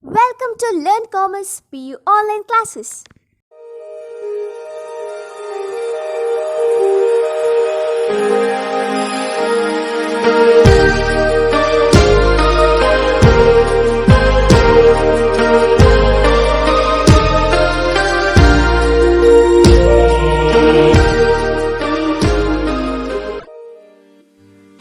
Welcome to Learn Commerce PU online classes.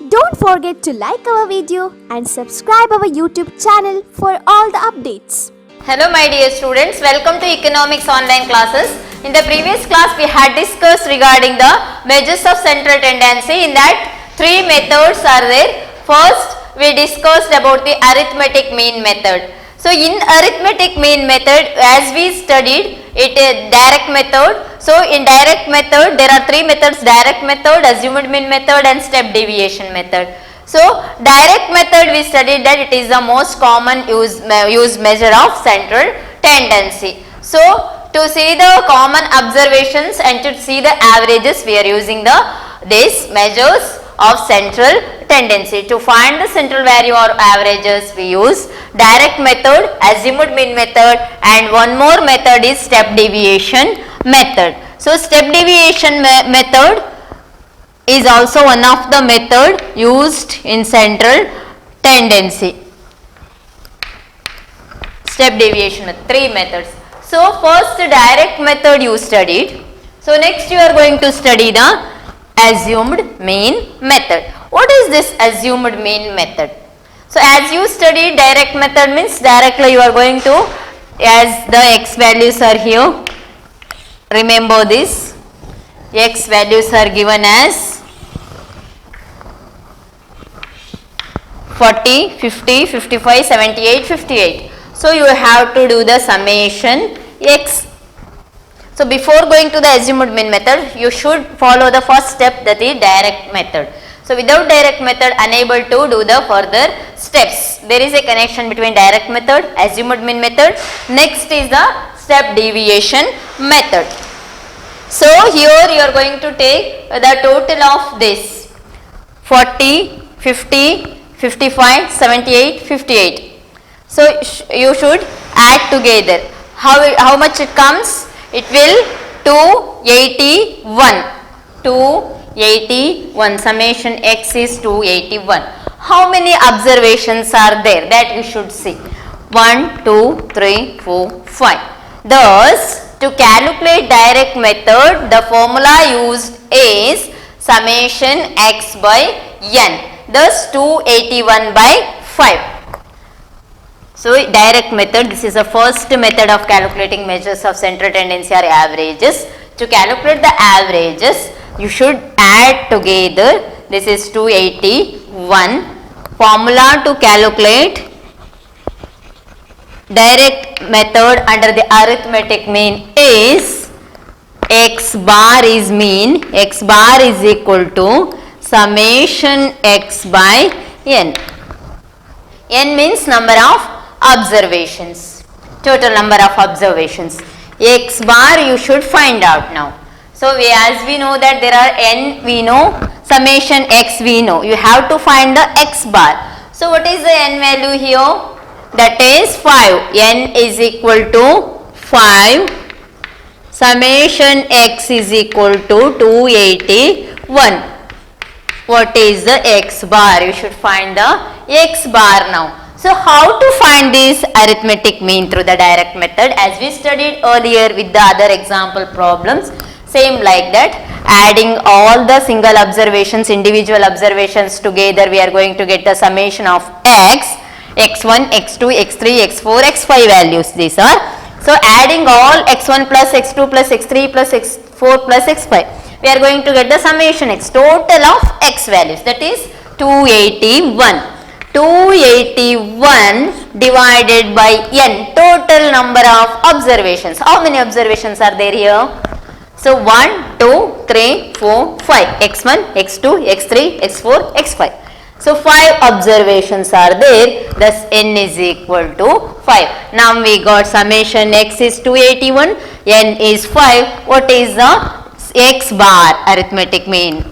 Don't forget to like our video and subscribe our YouTube channel for all the updates. Hello my dear students, welcome to economics online classes. In the previous class we had discussed regarding the measures of central tendency. In that three methods are there. First we discussed about the arithmetic mean method. So in arithmetic mean method, as we studied, it is direct method. So in direct method there are three methods: direct method, assumed mean method and step deviation method. So direct method we studied that it is the most common used measure of central tendency. So to see the common observations and to see the averages, we are using these measures of central tendency. To find the central value or averages, we use direct method, assumed mean method, and one more method is step deviation method. So step deviation method is also one of the method used in central tendency. Step deviation method, three methods. So first direct method you studied. So next you are going to study the assumed mean method. What is this assumed mean method? So as you study direct method means directly you are going to, as the x values are here, remember this, x values are given as 40, 50, 55, 78, 58. So you have to do the summation x. So before going to the assumed mean method, you should follow the first step, that is direct method. So without direct method, unable to do the further steps. There is a connection between direct method, assumed mean method. Next is the step deviation method. So here you are going to take the total of this 40, 50, 55, 78, 58. So you should add together. How much it comes? It will 281. 281. Summation x is 281. How many observations are there? That you should see. 1, 2, 3, 4, 5. Thus, to calculate direct method, the formula used is summation x by n. Thus 281 by 5. So direct method, this is the first method of calculating measures of central tendency or averages. To calculate the averages, you should add together. This is 281. Formula to calculate direct method under the arithmetic mean is x bar is mean, x bar is equal to summation x by n. N means number of observations, total number of observations. X bar you should find out now. So as we know that there are n we know, summation x we know. You have to find the x bar. So what is the n value here? That is 5. N is equal to 5. Summation x is equal to 281. What is the x bar? You should find the x bar now. So how to find this arithmetic mean through the direct method? As we studied earlier with the other example problems, same like that, adding all the single observations, individual observations together, we are going to get the summation of x, x1, x2, x3, x4, x5 values these are. So adding all x1 plus x2 plus x3 plus x4 plus x5, we are going to get the summation x, total of x values, that is 281. 281 divided by n, total number of observations. How many observations are there here? So 1, 2, 3, 4, 5. x1, x2, x3, x4, x5. So 5 observations are there, thus n is equal to 5. Now we got summation x is 281, n is 5. What is the x bar arithmetic mean?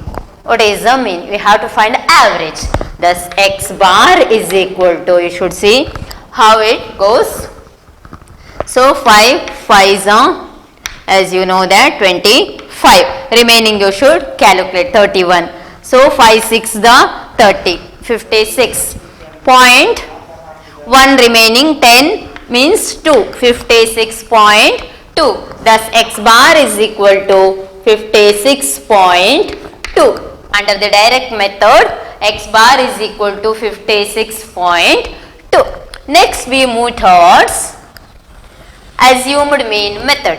What is the mean? We have to find average. Thus x bar is equal to, you should see how it goes. So 5 5s are, as you know that, 25. Remaining you should calculate 31. So 5 6 the 30, 56. Point 1 remaining, 10 means 2, 56.2. Thus x bar is equal to 56.2. Under the direct method, x bar is equal to 56.2. Next we move towards assumed mean method.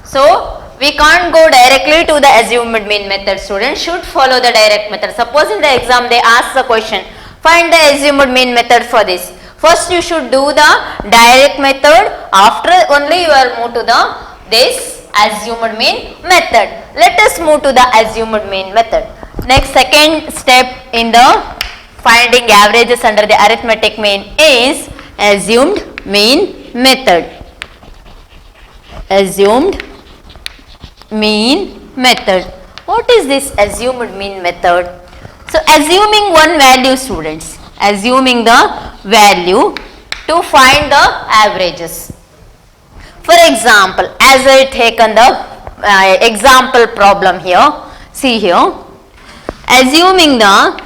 So we can't go directly to the assumed mean method. Students should follow the direct method. Suppose in the exam they ask the question, find the assumed mean method for this. First you should do the direct method, after only you will move to the this assumed mean method. Let us move to the assumed mean method. Next, second step in the finding averages under the arithmetic mean is assumed mean method. Assumed mean method. What is this assumed mean method? So assuming one value, students, assuming the value to find the averages. For example, as I taken the example problem here, see here, assuming the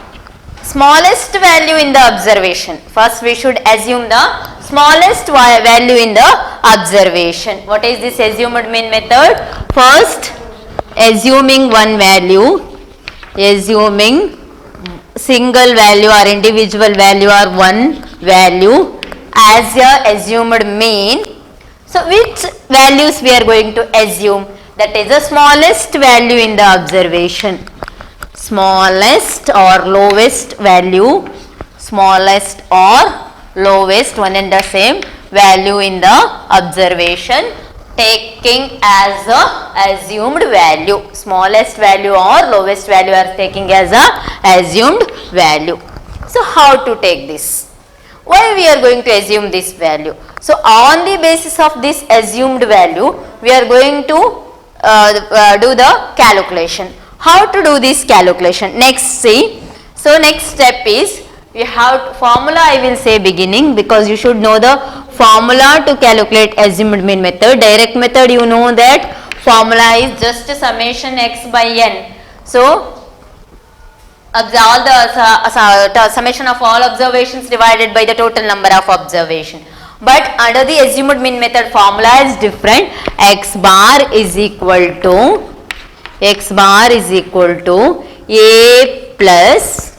smallest value in the observation. First we should assume the smallest value in the observation. What is this assumed mean method? First, assuming one value, assuming single value or individual value or one value as a assumed mean. So which values we are going to assume? That is the smallest value in the observation. Smallest or lowest value, smallest or lowest, one and the same value in the observation, taking as a assumed value. Smallest value or lowest value are taking as a assumed value. So how to take this? Why we are going to assume this value? So on the basis of this assumed value, we are going to do the calculation. How to do this calculation? Next, see. So next step is, we have formula, I will say beginning, because you should know the formula to calculate assumed mean method. Direct method, you know that formula is just summation x by n. So all the summation of all observations divided by the total number of observation. But under the assumed mean method, formula is different. X bar is equal to a plus,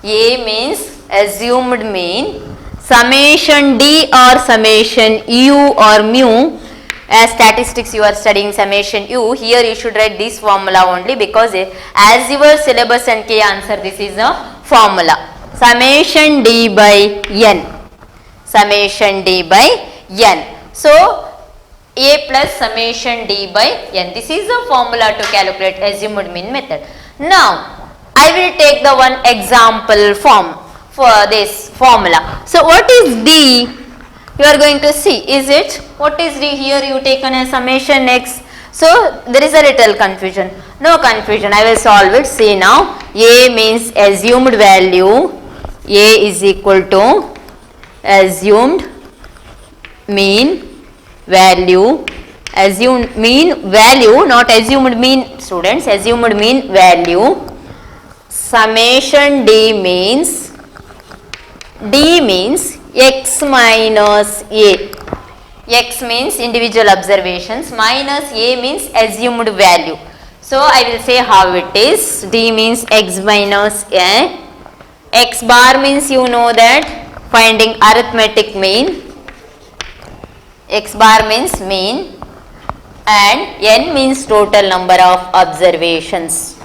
a means assumed mean, summation d or summation u or mu. As statistics you are studying summation u, here you should write this formula only, because as your syllabus and key answer, this is a formula. Summation d by n. Summation d by n. So a plus summation d by n. This is the formula to calculate assumed mean method. Now I will take the one example form for this formula. So what is d? You are going to see, is it? What is d? Here you taken as summation x. So there is a little confusion. No confusion, I will solve it. See now, a means assumed value. A is equal to assumed mean value. Assumed mean value, not assumed mean, students. Assumed mean value. Summation d means x minus a. X means individual observations, minus a means assumed value. So I will say how it is. D means x minus a. X bar means, you know that, finding arithmetic mean. X bar means mean, and n means total number of observations.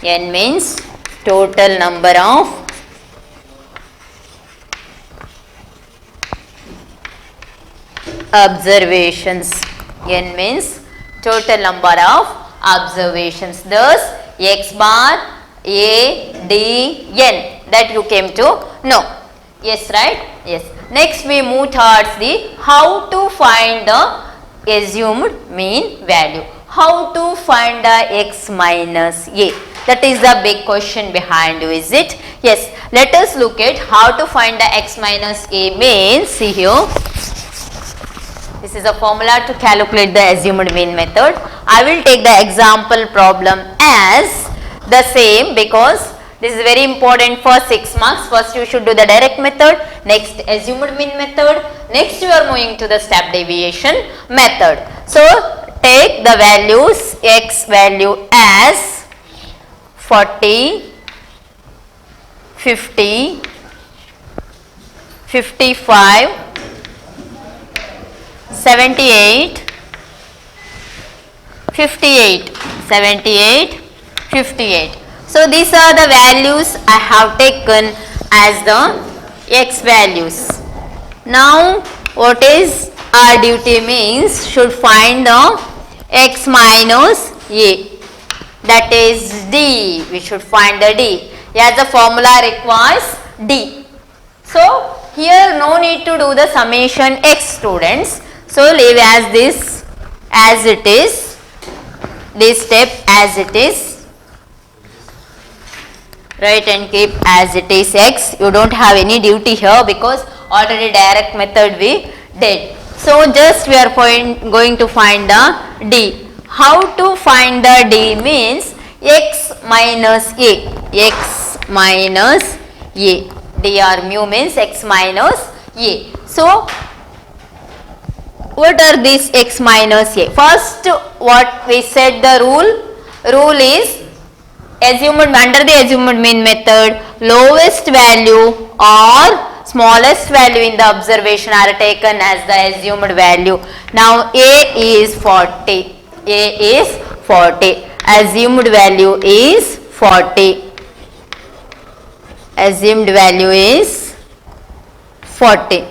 N means total number of observations. N means total number of observations. Thus x bar, a, d, n, that you came to know. Yes, right? Yes. Next we move towards the how to find the assumed mean value. How to find the x minus a? That is the big question behind you, is it? Yes. Let us look at how to find the x minus a means. See here. This is a formula to calculate the assumed mean method. I will take the example problem as the same because this is very important for 6 marks. First you should do the direct method, next assumed mean method, next you are moving to the step deviation method. So take the values, x value as 40, 50, 55, 78, 58, 78, 58. So these are the values I have taken as the x values. Now what is our duty means, should find the x minus a, that is d. We should find the d, as the formula requires d. So here no need to do the summation x, students. So leave as this as it is, this step as it is. Right, and keep as it is x. You don't have any duty here because already direct method we did. So just we are going to find the d. How to find the d means x minus a, x minus a, d or mu means x minus a. So what are these x minus a? First what we said the rule is under the assumed mean method, lowest value or smallest value in the observation are taken as the assumed value. Now a is 40, a is 40, assumed value is 40, assumed value is 40.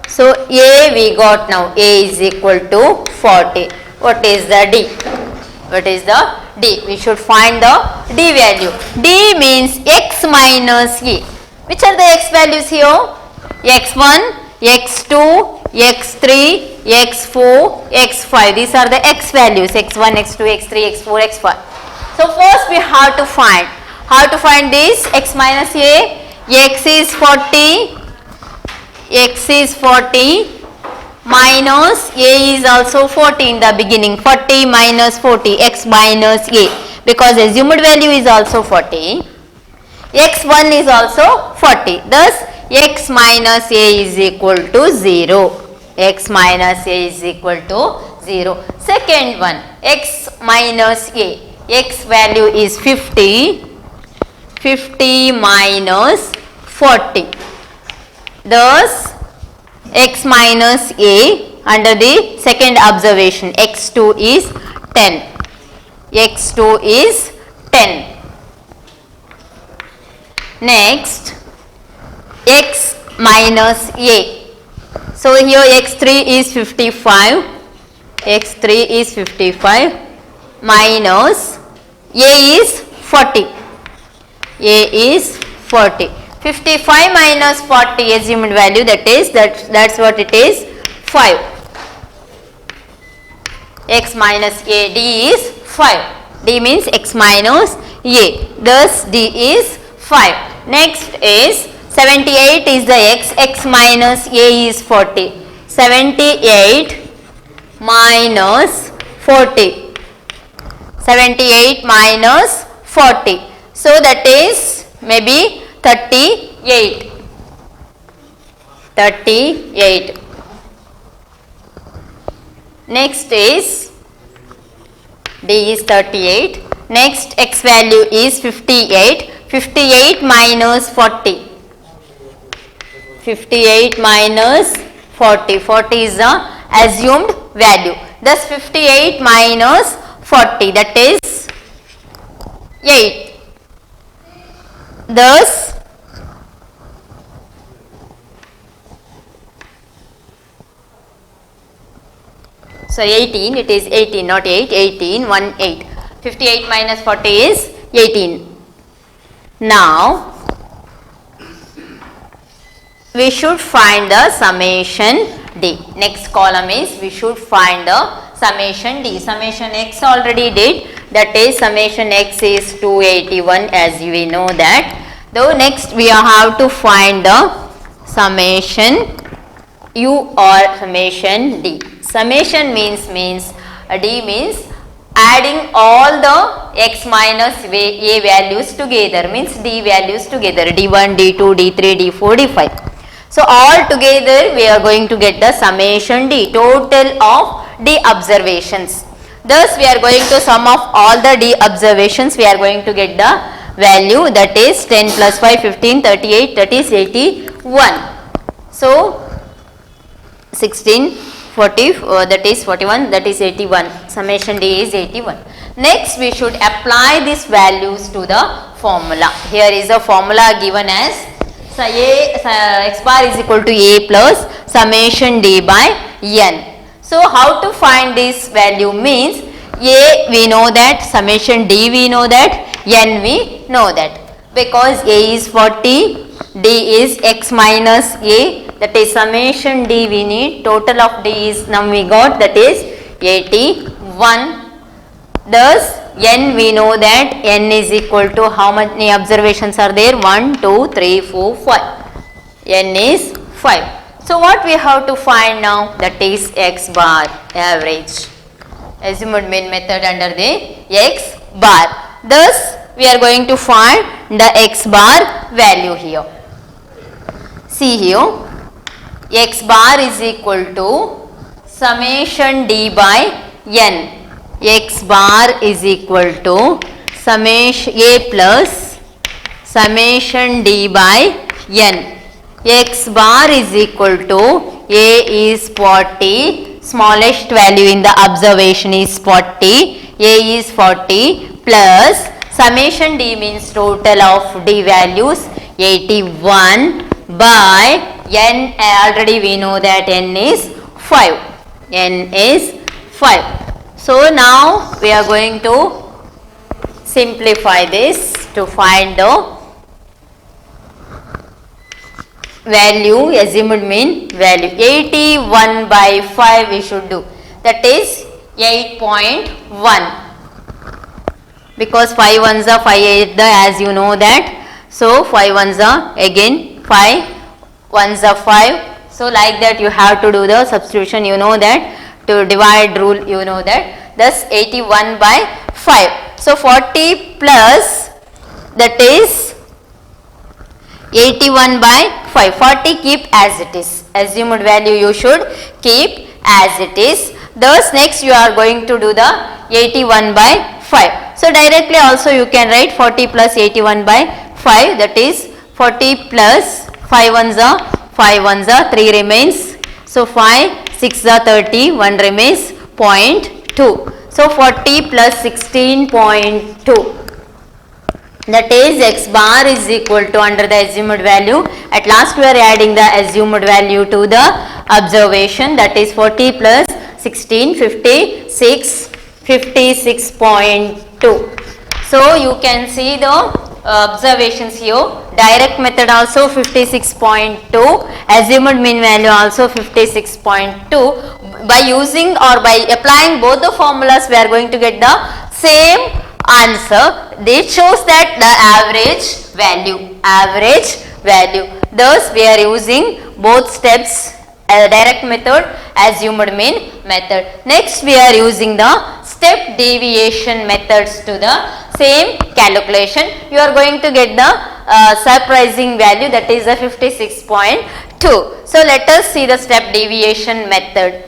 So a we got now, a is equal to 40. What is the d? What is the d? We should find the d value. D means x minus a. Which are the x values here? x1, x2, x3, x4, x5. These are the x values, x1, x2, x3, x4, x5. So first we have to find. How to find this? X minus a. X is 40. X is 40. Minus a is also 40 in the beginning, 40 minus 40, x minus a, because assumed value is also 40, x1 is also 40, thus x minus a is equal to 0, x minus a is equal to 0. Second one, x minus a, x value is 50, 50 minus 40, thus x minus a under the second observation, x2 is 10, x2 is 10. Next, x minus a. So here x3 is 55, x3 is 55 minus a is 40, a is 40. 55 minus 40 assumed value, that's what it is, 5. X minus a, d is 5. D means x minus a. Thus d is 5. Next is 78 is the x minus a is 40. 78 minus 40. 78 minus 40. So that is maybe 38. 38. Next is d is 38. Next x value is 58. 58 minus 40. 58 minus 40. 40 is the assumed value. Thus 58 minus 40, that is 8. Thus so 18, it is 18, not 8, 18, 1, 8. 58 minus 40 is 18. Now we should find the summation d. Next column is we should find the summation d. Summation x already did, that is summation x is 281 as we know that. Though next we have to find the summation u or summation d. Summation means D means adding all the x minus a values together, means D values together, D1, D2, D3, D4, D5. So all together we are going to get the summation D, total of D observations. Thus we are going to sum of all the D observations, we are going to get the value, that is 10 plus 5, 15, 38, that is 81. So 16, 40, that is 41, that is 81. Summation D is 81. Next we should apply these values to the formula. Here is a formula given as x bar is equal to a plus summation D by n. So how to find this value means a we know that, summation D we know that, n we know that. Because a is 40, D is x minus a, that is summation D we need, total of D is now we got, that is 81. Thus n we know that n is equal to how many observations are there, 1, 2, 3, 4, 5. N is 5. So what we have to find now, that is x bar average. Assumed mean method under the x bar. Thus we are going to find the x bar value here. See here, x bar is equal to summation D by n. X bar is equal to summation a plus summation D by n. X bar is equal to a is 40, smallest value in the observation is 40, a is 40 plus summation D means total of D values 81 by n, already we know that n is 5. N is 5. So now we are going to simplify this to find the value, assumed mean value. 81 by 5 we should do, that is 8.1, because 5 ones are 5 8 as you know that. So 5 ones are again 5 ones are 5. So like that you have to do the substitution, you know that, to divide rule you know that. Thus 81 by 5. So 40 plus, that is 81 by 5. 40 keep as it is, assumed value you should keep as it is. Thus next you are going to do the 81 by 5. So directly also you can write 40 plus 81 by 5, that is 40 plus 5 ones are 5 ones are 3 remains. So 5, 6 are 30, 1 remains 0.2. So 40 plus 16.2. That is x bar is equal to, under the assumed value, at last we are adding the assumed value to the observation, that is 40 plus 16, 56, 56.2. So you can see the observations here, direct method also 56.2, assumed mean value also 56.2. By using or by applying both the formulas we are going to get the same answer. This shows that the average value. Thus we are using both steps, direct method, assumed mean method. Next we are using the step deviation methods to the same calculation. You are going to get the surprising value, that is a 56.2. So let us see the step deviation method.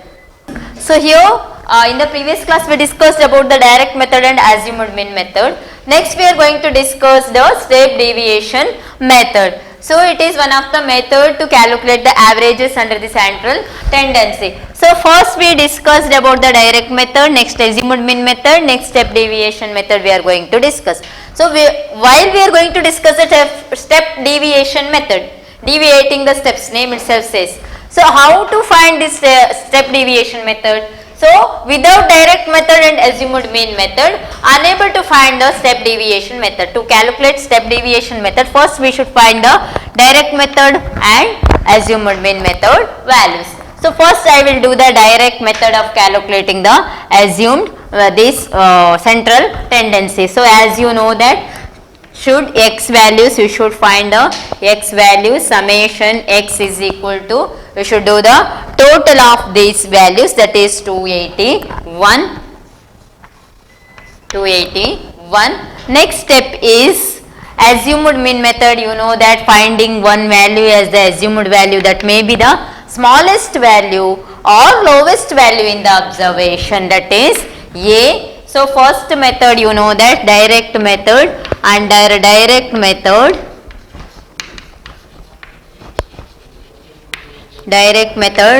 So here in the previous class we discussed about the direct method and assumed mean method. Next we are going to discuss the step deviation method. So it is one of the method to calculate the averages under the central tendency. So first we discussed about the direct method, next assumed mean method, next step deviation method we are going to discuss. So while we are going to discuss the step deviation method, deviating the steps, name itself says. So how to find this step deviation method? So without direct method and assumed mean method, unable to find the step deviation method. To calculate step deviation method, first we should find the direct method and assumed mean method values. So first I will do the direct method of calculating the assumed central tendency. So as you know that, should x values, you should find the x value, summation x is equal to we should do the total of these values, that is 281. 281. Next step is assumed mean method. You know that finding one value as the assumed value, that may be the smallest value or lowest value in the observation, that is A. So first method, you know that direct method. Under direct method,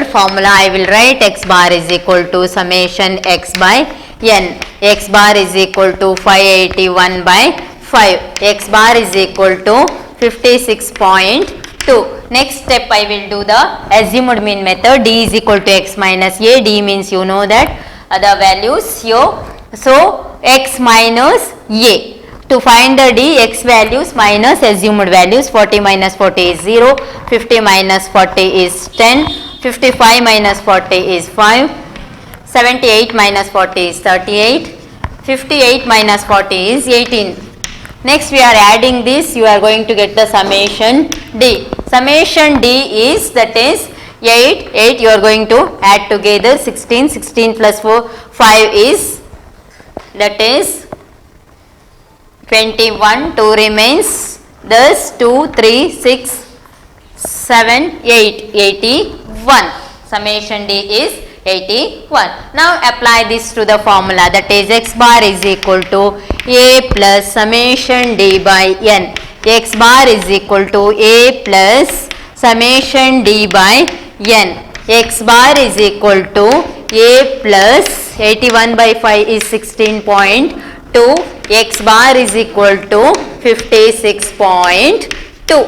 formula I will write x bar is equal to summation x by n. X bar is equal to 581 by 5. X bar is equal to 56.2. Next step I will do the assumed mean method. D is equal to x minus a. D means you know that the values here. So x minus a. To find the D, x values minus assumed values. 40 minus 40 is 0. 50 minus 40 is 10. 55 minus 40 is 5. 78 minus 40 is 38. 58 minus 40 is 18. Next we are adding this, you are going to get the summation D. Summation D is, that is 8 you are going to add together 16. 16 plus 4, 5 is, that is 21. 2 remains, thus 2, 3, 6, 7, 8, 81. Summation D is 81. Now apply this to the formula, that is x bar is equal to a plus summation D by n. X bar is equal to a plus summation D by n. X bar is equal to a plus 81 by 5 is 16.2. X bar is equal to 56.2.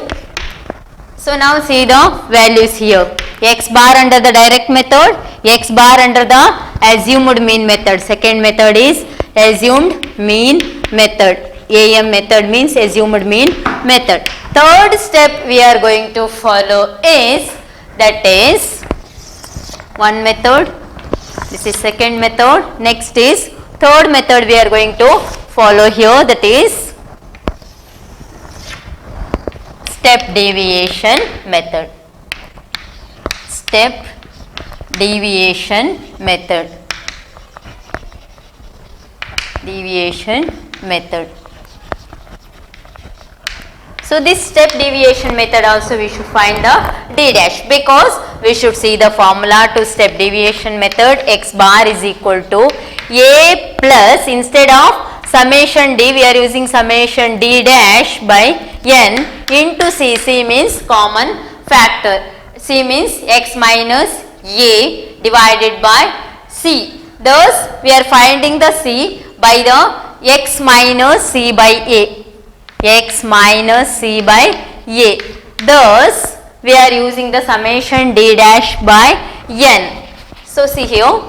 So now see the values here. X bar under the direct method, x bar under the assumed mean method. Second method is assumed mean method. AM method means assumed mean method. Third step we are going to follow is, that is one method. This is second method. Next is third method we are going to follow here, that is step deviation method. Step deviation method. Deviation method. So this step deviation method also we should find the D dash, because we should see the formula to step deviation method. X bar is equal to a plus, instead of summation D we are using summation D dash by n into C. C means common factor. C means x minus a divided by C. Thus we are finding the C by the x minus C by a. X minus C by a. Thus we are using the summation D dash by n. So see here,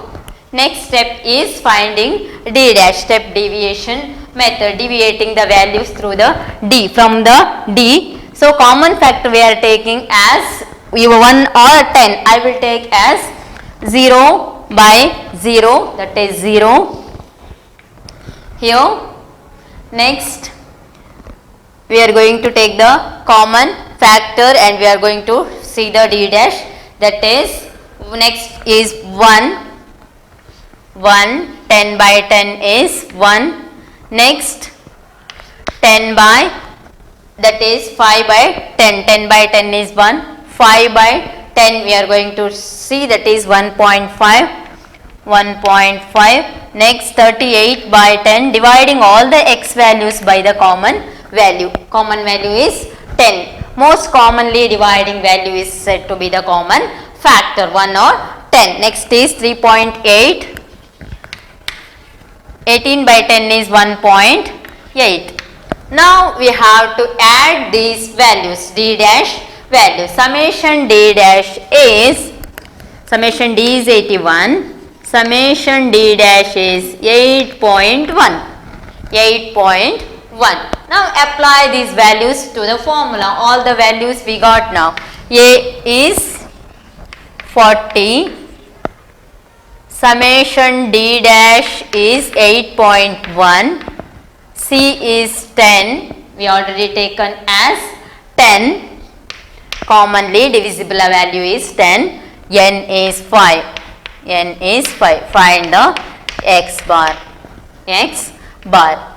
next step is finding D dash, step deviation method, deviating the values through the D, from the D. So common factor we are taking as 1 or 10. I will take as 0 by 0, that is 0 here. Next we are going to take the common factor and we are going to see the D dash, that is next is 1. 10 by 10 is 1. Next 10 by, that is 5 by 10. 10 by 10 is 1. 5 by 10 we are going to see, that is 1.5. 1.5. Next 38 by 10, dividing all the x values by the common value. Common value is 10. Most commonly dividing value is said to be the common factor, 1 or 10. Next is 3.8. 18 by 10 is 1.8. Now we have to add these values, D dash value. Summation D dash is, summation D is 81. Summation D dash is 8.1. 8.1. Now apply these values to the formula. All the values we got now. A is 40. Summation D dash is 8.1. C is 10. We already taken as 10. Commonly divisible value is 10. N is 5. N is 5. Find the x bar. X bar.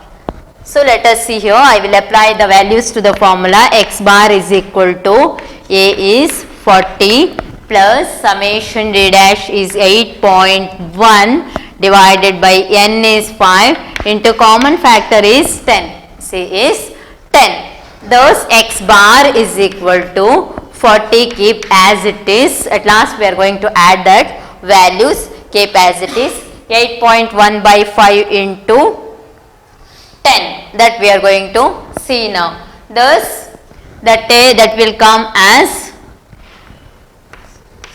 So let us see here. I will apply the values to the formula. X bar is equal to A is 40 plus summation D dash is 8.1 divided by N is 5 into common factor is 10. C is 10. Thus x bar is equal to 40, keep as it is. At last we are going to add that values, keep as it is. 8.1 by 5 into 10, that we are going to see now. Thus that will come as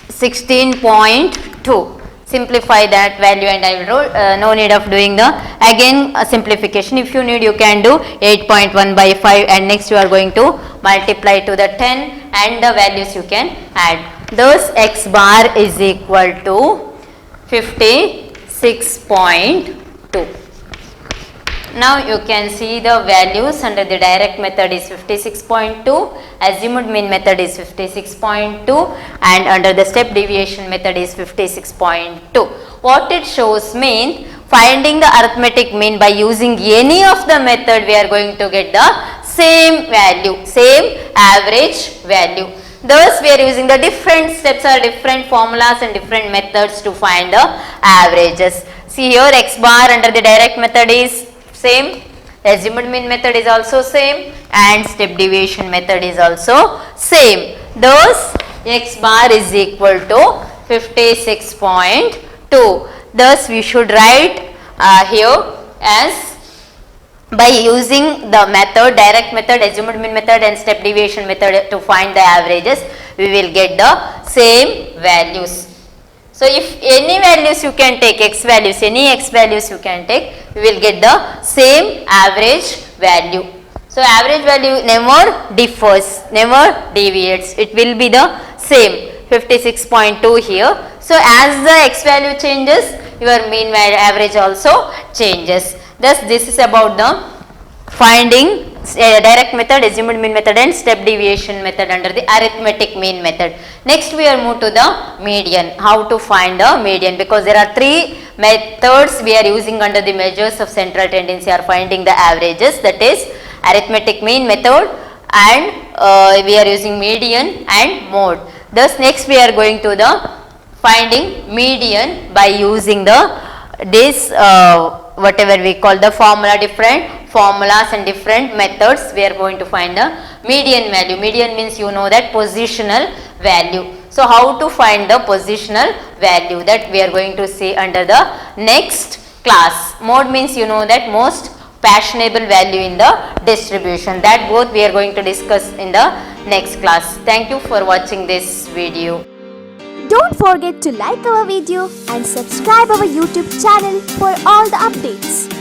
16.2. Simplify that value and I will no need of doing the again simplification. If you need, you can do 8.1 by 5 and next you are going to multiply to the 10 and the values you can add. Thus x bar is equal to 56.2. Now you can see the values under the direct method is 56.2, assumed mean method is 56.2 and under the step deviation method is 56.2. What it shows mean, finding the arithmetic mean by using any of the method we are going to get the same value, same average value. Thus we are using the different steps or different formulas and different methods to find the averages. See here x bar under the direct method is same, assumed mean method is also same and step deviation method is also same. Thus x bar is equal to 56.2. Thus we should write here as by using the method, direct method, assumed mean method and step deviation method to find the averages, we will get the same values. So if any values you can take, x values, any x values you can take, we will get the same average value. So average value never differs, never deviates, it will be the same 56.2 here. So as the x value changes, your mean value average also changes. Thus this is about the finding direct method, assumed mean method and step deviation method under the arithmetic mean method. Next we are move to the median, how to find the median, because there are three methods we are using under the measures of central tendency are finding the averages, that is arithmetic mean method and we are using median and mode. Thus next we are going to the finding median by using the whatever we call the formula, different formulas and different methods we are going to find the median value. Median means you know that positional value. So how to find the positional value, that we are going to see under the next class. Mode means you know that most fashionable value in the distribution, that both we are going to discuss in the next class. Thank you for watching this video. Don't forget to like our video and subscribe our YouTube channel for all the updates.